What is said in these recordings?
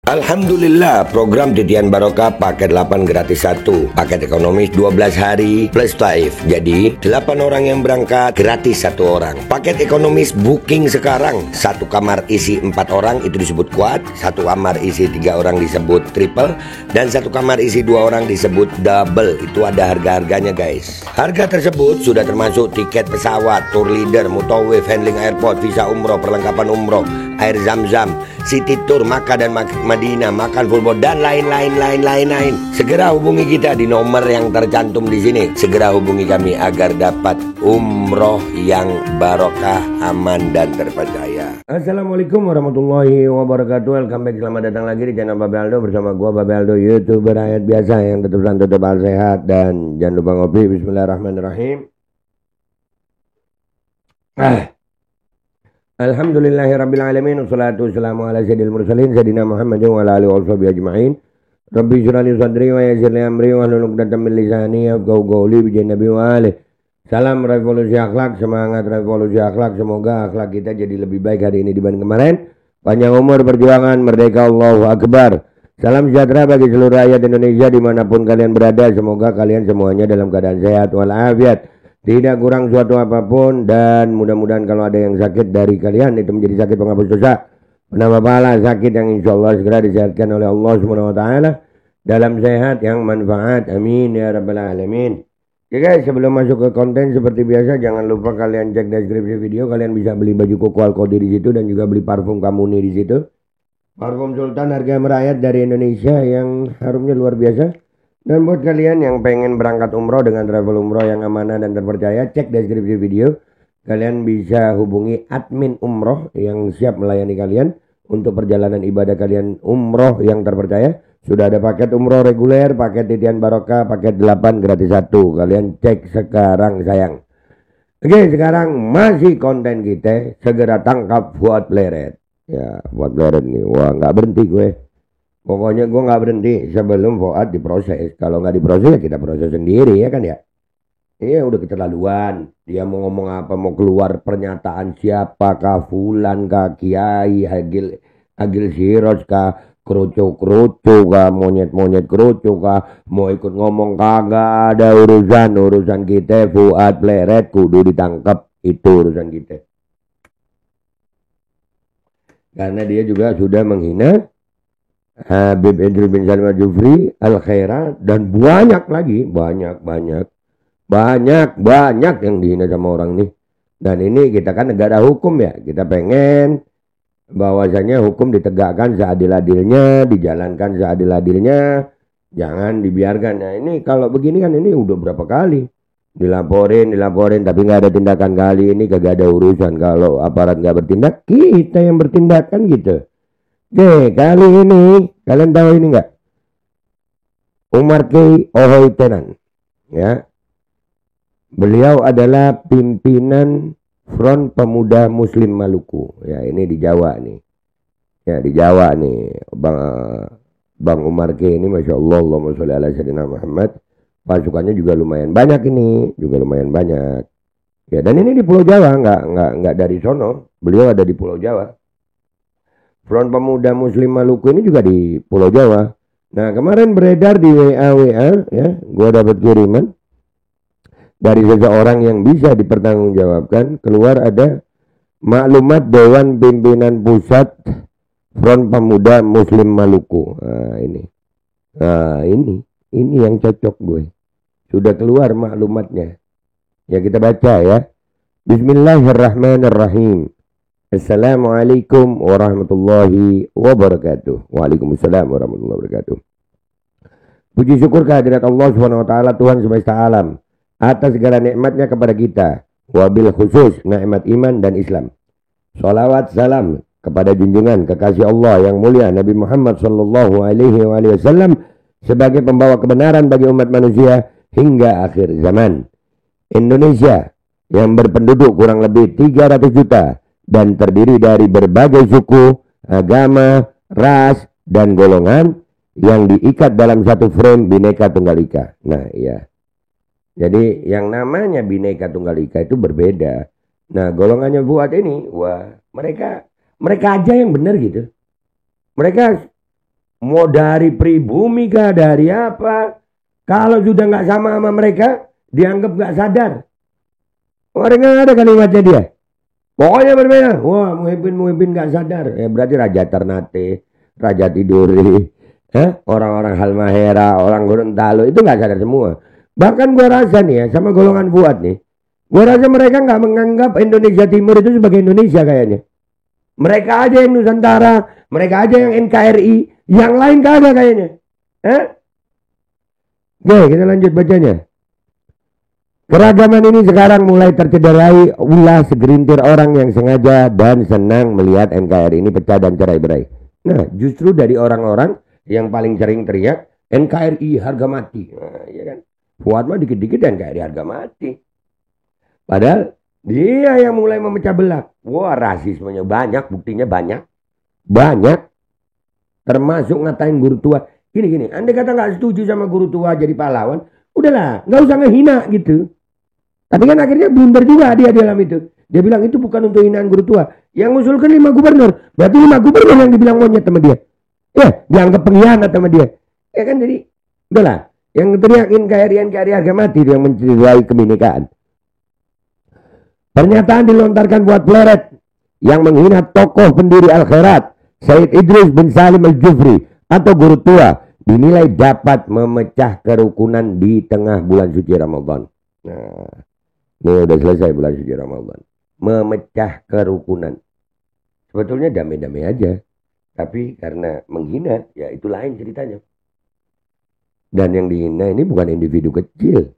Alhamdulillah, program Titian Barokah paket 8 gratis 1, paket ekonomis 12 hari plus taif. Jadi 8 orang yang berangkat gratis 1 orang. Paket ekonomis booking sekarang, 1 kamar isi 4 orang itu disebut quad, 1 kamar isi 3 orang disebut triple, dan 1 kamar isi 2 orang disebut double. Itu ada harga-harganya guys. Harga tersebut sudah termasuk tiket pesawat, tour leader, mutawif, handling airport, visa umroh, perlengkapan umroh, air zam-zam, city tour, Makkah dan Madinah, makan full board, dan lain-lain. Segera hubungi kita di nomor yang tercantum di sini. Segera hubungi kami agar dapat umroh yang barokah, aman dan terpercaya. Assalamualaikum warahmatullahi wabarakatuh. Welcome back, selamat datang lagi di channel Babe Aldo bersama gua Babe Aldo, YouTuber rakyat biasa yang tetap santai, tetap sehat, dan jangan lupa ngopi. Bismillahirrahmanirrahim. Alhamdulillahirrabbilalamin. Wassalatu wassalamu ala sayyidil mursalin Sayyidina Muhammadin wa ala alihi wa sahbihi ajma'in. Rabbi syrah li sadri wa yassir li amri wa hlul 'uqdatam min lisani yafqahu qawli bi nabi wa alihi. Salam revolusi akhlak, semangat revolusi akhlak. Semoga akhlak kita jadi lebih baik hari ini dibanding kemarin. Panjang umur, perjuangan, merdeka, Allahu Akbar. Salam sejahtera bagi seluruh rakyat Indonesia dimanapun kalian berada. Semoga kalian semuanya dalam keadaan sehat walafiat, tidak kurang suatu apapun, dan mudah-mudahan kalau ada yang sakit dari kalian itu menjadi sakit penghapus dosa, penambah pahala, sakit yang insya Allah segera disehatkan oleh Allah Subhanahu wa Ta'ala dalam sehat yang manfaat. Amin ya rabbal alamin. Oke guys, sebelum masuk ke konten seperti biasa, jangan lupa kalian cek deskripsi video. Kalian bisa beli baju koko Alkodi di situ dan juga beli parfum Kamuni di situ. Parfum Sultan harga merayat dari Indonesia yang harumnya luar biasa. Dan buat kalian yang pengen berangkat umroh dengan travel umroh yang amanah dan terpercaya, cek deskripsi video. Kalian bisa hubungi admin umroh yang siap melayani kalian untuk perjalanan ibadah kalian umroh yang terpercaya. Sudah ada paket umroh reguler, paket titian barokah, paket 8 gratis 1. Kalian cek sekarang sayang. Oke, sekarang masih konten kita. Segera tangkap Fuad Pleret. Ya, Fuad Pleret nih. Wah, nggak berhenti gue. Pokoknya gue nggak berhenti sebelum Fuad diproses. Kalau nggak diproses ya kita proses sendiri ya kan ya. Iya udah keterlaluan. Dia mau ngomong apa, mau keluar pernyataan siapakah, Fulan kah, Kiai, Agil Siros kah, kerucu kah, monyet kerucu kah, mau ikut ngomong kagak ada urusan kita. Fuad Pleret kudu ditangkap, itu urusan kita. Karena dia juga sudah menghina Habib Idris bin Salim Al-Jufri, Al-Khaira, dan banyak lagi, banyak yang dihina sama orang nih. Dan ini kita kan negara hukum ya, kita pengen bahwasanya hukum ditegakkan seadil-adilnya, dijalankan seadil-adilnya, jangan dibiarkan. Nah ini kalau begini kan ini udah berapa kali dilaporin, tapi nggak ada tindakan. Kali ini kagak ada urusan. Kalau aparat nggak bertindak, kita yang bertindak kan gitu. Oke, kali ini kalian tahu ini enggak? Umar K. Ohoy Tenan, ya. Beliau adalah pimpinan Front Pemuda Muslim Maluku. Ya, ini di Jawa nih. Ya, di Jawa nih. Bang Umar K. ini Masya Allah, Allahumma sholli ala sayyidina Muhammad. Pasukannya juga lumayan banyak ini, Ya, dan ini di Pulau Jawa, enggak dari sono. Beliau ada di Pulau Jawa. Front Pemuda Muslim Maluku ini juga di Pulau Jawa. Nah kemarin beredar di WA ya, gue dapat kiriman dari seseorang yang bisa dipertanggungjawabkan. Keluar ada maklumat Dewan Pimpinan Pusat Front Pemuda Muslim Maluku. Nah ini yang cocok gue. Sudah keluar maklumatnya. Ya kita baca ya. Bismillahirrahmanirrahim. Assalamualaikum warahmatullahi wabarakatuh. Waalaikumsalam warahmatullahi wabarakatuh. Puji syukur kehadirat Allah Subhanahu wa Ta'ala, Tuhan semesta alam, atas segala nikmatnya kepada kita, wabil khusus nikmat iman dan Islam. Salawat salam kepada junjungan kekasih Allah yang mulia Nabi Muhammad sallallahu alaihi wasallam sebagai pembawa kebenaran bagi umat manusia hingga akhir zaman. Indonesia yang berpenduduk kurang lebih 300 juta dan terdiri dari berbagai suku, agama, ras, dan golongan yang diikat dalam satu frame Bhinneka Tunggal Ika. Nah iya, jadi yang namanya Bhinneka Tunggal Ika itu berbeda. Nah golongannya Fuad ini, wah mereka aja yang benar gitu. Mereka Mau dari pribumi kah, dari apa? Kalau sudah nggak sama mereka, dianggap nggak sadar. Orang nggak ada kalimatnya dia. Pokoknya berbeda. Wah, Muhyiddin nggak sadar. Ya berarti Raja Ternate, Raja Tidore, orang-orang Halmahera, orang Gorontalo itu nggak sadar semua. Bahkan gua rasa nih ya, sama golongan Fuad nih, gua rasa mereka nggak menganggap Indonesia Timur itu sebagai Indonesia kayaknya. Mereka aja yang Nusantara, mereka aja yang NKRI. Yang lain kagak kayaknya. Oke, kita lanjut bacanya. Keragaman ini sekarang mulai tercederai ulah segelintir orang yang sengaja dan senang melihat NKRI ini pecah dan cerai-berai. Nah, justru dari orang-orang yang paling sering teriak NKRI harga mati. Nah, ya kan? Fuad mah dikit-dikit NKRI harga mati. Padahal dia yang mulai memecah belah. Wah, rasismenya banyak, buktinya banyak. Banyak. Termasuk ngatain guru tua. Gini, Anda kata nggak setuju sama guru tua jadi pahlawan, udahlah, nggak usah ngehina gitu. Tapi kan akhirnya blunder juga dia dalam itu. Dia bilang itu bukan untuk hinaan guru tua. Yang ngusulkan 5 gubernur. Berarti 5 gubernur yang dibilang monyet sama dia. Ya, dianggap pengkhianat sama dia. Ya kan jadi, udahlah. Yang teriakin KRI harga mati itu yang mencederai kebinekaan. Pernyataan dilontarkan buat Pleret yang menghina tokoh pendiri Al-Khairat Said Idris bin Salim Al-Jufri atau guru tua dinilai dapat memecah kerukunan di tengah bulan suci Ramadan. Nah, ini udah selesai bulan suci Ramadan. Memecah kerukunan. Sebetulnya damai-damai aja. Tapi karena menghina, ya itu lain ceritanya. Dan yang dihina ini bukan individu kecil.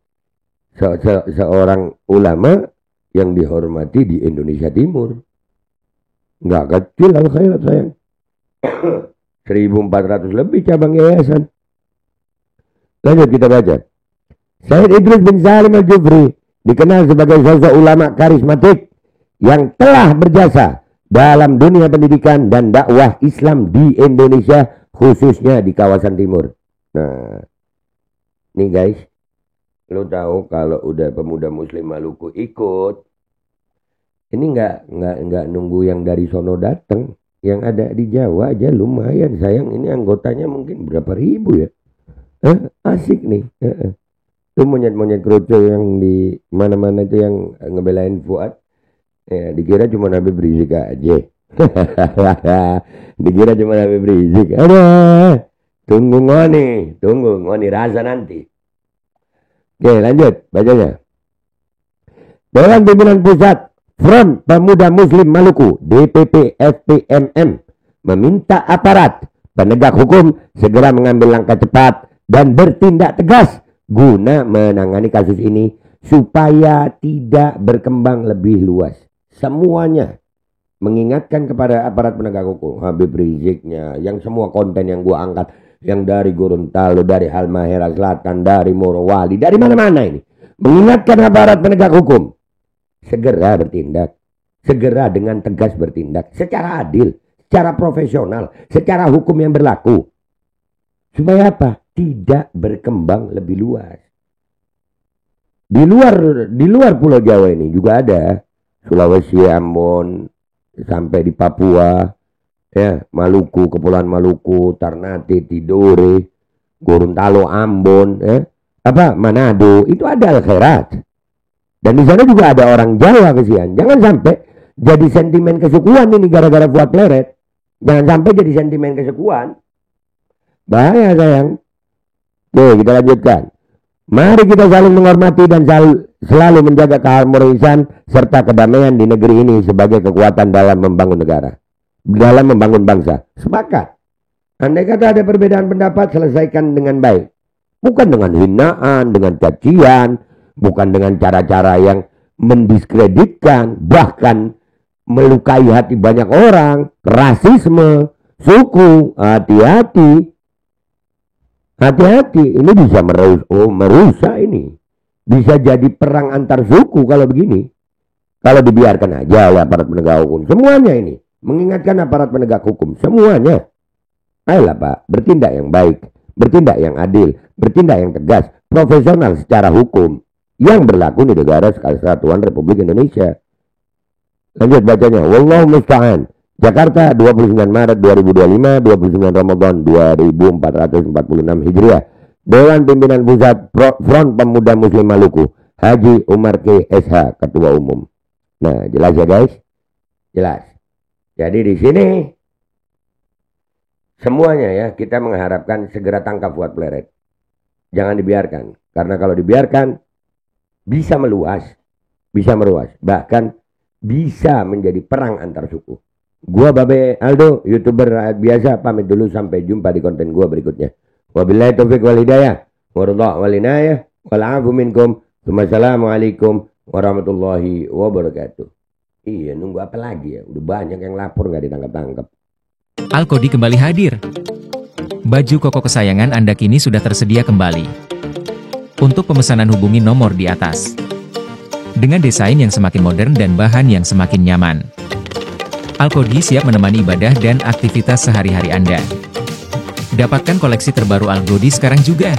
Seorang ulama yang dihormati di Indonesia Timur. Nggak kecil Al-Khairat sayang. 1.400 lebih cabang yayasan. Lanjut kita baca. Said Idris bin Salim Al-Jufri dikenal sebagai sosok ulama karismatik yang telah berjasa dalam dunia pendidikan dan dakwah Islam di Indonesia, khususnya di kawasan timur. Nah, nih guys, lo tahu kalau udah pemuda Muslim Maluku ikut, ini nggak nunggu yang dari sono datang. Yang ada di Jawa aja lumayan sayang, ini anggotanya mungkin berapa ribu ya. Asik nih. Itu monyet-monyet kerucu yang di mana-mana itu yang ngebelain Fuad. Ya, dikira cuma Habib Rizik aja. Dikira cuma Habib Rizik. Tunggu ngoni rasa nanti. Oke, lanjut bacanya. Dewan Pimpinan Pusat Front Pemuda Muslim Maluku DPP FPMM meminta aparat penegak hukum segera mengambil langkah cepat dan bertindak tegas guna menangani kasus ini supaya tidak berkembang lebih luas. Semuanya mengingatkan kepada aparat penegak hukum, Habib Riziknya, yang semua konten yang gua angkat, yang dari Gorontalo, dari Halmahera Selatan, dari Morowali, dari mana-mana ini, mengingatkan aparat penegak hukum segera bertindak, segera dengan tegas bertindak secara adil, secara profesional, secara hukum yang berlaku. Supaya apa? Tidak berkembang lebih luas. Di luar Pulau Jawa ini juga ada Sulawesi, Ambon, sampai di Papua, ya, Maluku, Kepulauan Maluku, Ternate, Tidore, Gorontalo, Ambon, Manado, itu ada Al-Khairat. Dan di sana juga ada orang Jawa kesian. Jangan sampai jadi sentimen kesukuan ini gara-gara Fuad Pleret. Jangan sampai jadi sentimen kesukuan. Bahaya sayang. Oke, kita lanjutkan. Mari kita saling menghormati dan selalu menjaga keharmonisan serta kedamaian di negeri ini sebagai kekuatan dalam membangun negara. Dalam membangun bangsa. Sepakat. Andai kata ada perbedaan pendapat, selesaikan dengan baik. Bukan dengan hinaan, dengan cacian, bukan dengan cara-cara yang mendiskreditkan, bahkan melukai hati banyak orang, rasisme, suku. Hati-hati. Hati-hati, ini bisa merusak ini. Bisa jadi perang antar suku kalau begini. Kalau dibiarkan aja oleh aparat penegak hukum. Semuanya ini. Mengingatkan aparat penegak hukum. Semuanya. Ayolah Pak, bertindak yang baik. Bertindak yang adil. Bertindak yang tegas. Profesional secara hukum. Yang berlaku di negara Kesatuan Republik Indonesia. Lanjut bacanya. Wallahu musta'an. Jakarta 29 Maret 2025, 29 Ramadan 2446 Hijriah. Dewan Pimpinan Pusat Front Pemuda Muslim Maluku, Haji Umar K. SH, Ketua Umum. Nah, jelas ya guys? Jelas. Jadi di sini semuanya ya, kita mengharapkan segera tangkap Fuad Pleret. Jangan dibiarkan. Karena kalau dibiarkan bisa meluas, bahkan bisa menjadi perang antar suku. Gua Babe Aldo, YouTuber rakyat biasa, pamit dulu, sampai jumpa di konten gua berikutnya. Wabillahi taufiq wal hidayah, warahmatullahi wal inayah, wal afu minkum. Wassalamualaikum warahmatullahi wabarakatuh. Iya, nunggu apa lagi ya? Udah banyak yang lapor nggak ditangkap-tangkap. Alkodi kembali hadir. Baju koko kesayangan Anda kini sudah tersedia kembali. Untuk pemesanan hubungi nomor di atas. Dengan desain yang semakin modern dan bahan yang semakin nyaman. Alkodi siap menemani ibadah dan aktivitas sehari-hari Anda. Dapatkan koleksi terbaru Alkodi sekarang juga.